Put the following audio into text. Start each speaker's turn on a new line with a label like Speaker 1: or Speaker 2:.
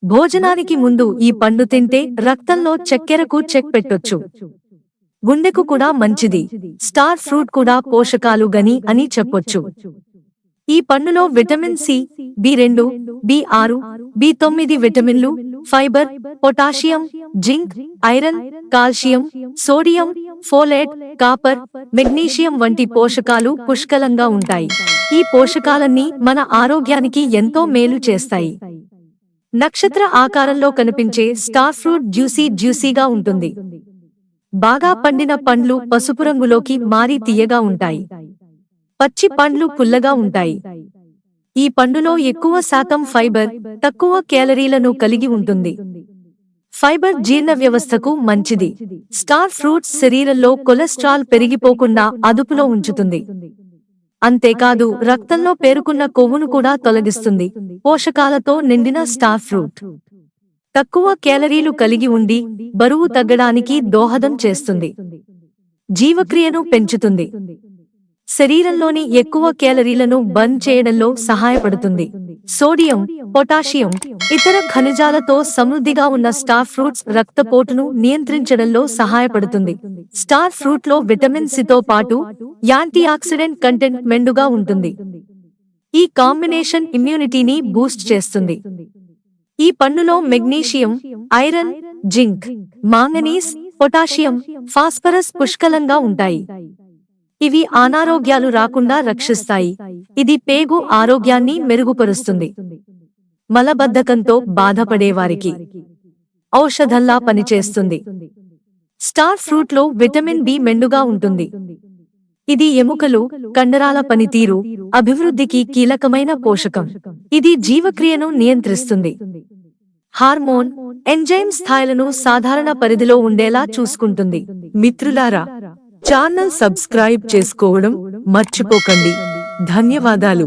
Speaker 1: భోజనానికి ముందు ఈ పండు తింటే రక్తంలో చక్కెరకు చెక్ పెట్టొచ్చు. గుండెకు కూడా మంచిది. స్టార్ ఫ్రూట్ కూడా పోషకాలు గని అని చెప్పొచ్చు. ఈ పండులో విటమిన్ సి, బి2, బి6, బి9 విటమిన్లు, fibre, potassium, zinc, iron, calcium, sodium, folate, copper, magnesium వంటి పోషకాలు పుష్కలంగా ఉంటాయి. ఈ పోషకాలన్నీ మన ఆరోగ్యానికి ఎంతో మేలు చేస్తాయి. నక్షత్ర ఆకారంలో కనిపించే స్టార్ ఫ్రూట్ జ్యూసీగా ఉంటుంది. బాగా పండిన పండ్లు పసుపు రంగులోకి మారి తీయగా ఉంటాయి. పచ్చి పండ్లు పుల్లగా ఉంటాయి. ఈ పండులో ఎక్కువ శాతం ఫైబర్, తక్కువ కేలరీలను కలిగి ఉంటుంది. ఫైబర్ జీర్ణ వ్యవస్థకు మంచిది. స్టార్ ఫ్రూట్స్ శరీరంలో కొలెస్ట్రాల్ పెరిగిపోకుండా అదుపులో ఉంచుతుంది. అంతేకాదు రక్తంలో పేరుకున్న కొవ్వును కూడా తొలగిస్తుంది. పోషకాలతో నిండిన స్టార్ ఫ్రూట్ తక్కువ కేలరీలు కలిగి ఉండి బరువు తగ్గడానికి దోహదం చేస్తుంది. జీవక్రియను పెంచుతుంది. శరీరంలోని ఎక్కువ కేలరీలను బర్న్ చేయడంలో సహాయపడుతుంది. సోడియం, పొటాషియం, ఇతర ఖనిజాలతో సమృద్ధిగా ఉన్న స్టార్ ఫ్రూట్స్ రక్తపోటును నియంత్రించడంలో సహాయపడుతుంది. స్టార్ ఫ్రూట్ లో విటమిన్ సితో పాటు యాంటీ ఆక్సిడెంట్ కంటెంట్ మెండుగా ఉంటుంది. ఈ కాంబినేషన్ ఇమ్యూనిటీని బూస్ట్ చేస్తుంది. ఈ పండులో magnesium, iron, zinc, manganese, potassium, phosphorus పుష్కలంగా ఉంటాయి. ఇవి అనారోగ్యాలు రాకుండా రక్షిస్తాయి. ఇది పేగు ఆరోగ్యాన్ని మెరుగుపరుస్తుంది. మలబద్ధకంతో బాధపడేవారికి ఔషధంలా పనిచేస్తుంది. స్టార్ ఫ్రూట్ లో విటమిన్ బి మెండుగా ఉంటుంది. ఇది ఎముకలు, కండరాల పనితీరు, అభివృద్ధికి కీలకమైన పోషకం. ఇది జీవక్రియను నియంత్రిస్తుంది. హార్మోన్, ఎంజైమ్ స్థాయిలను సాధారణ పరిధిలో ఉండేలా చూసుకుంటుంది. మిత్రులారా, ఛానల్ సబ్స్క్రైబ్ చేసుకోవడం మర్చిపోకండి. ధన్యవాదాలు.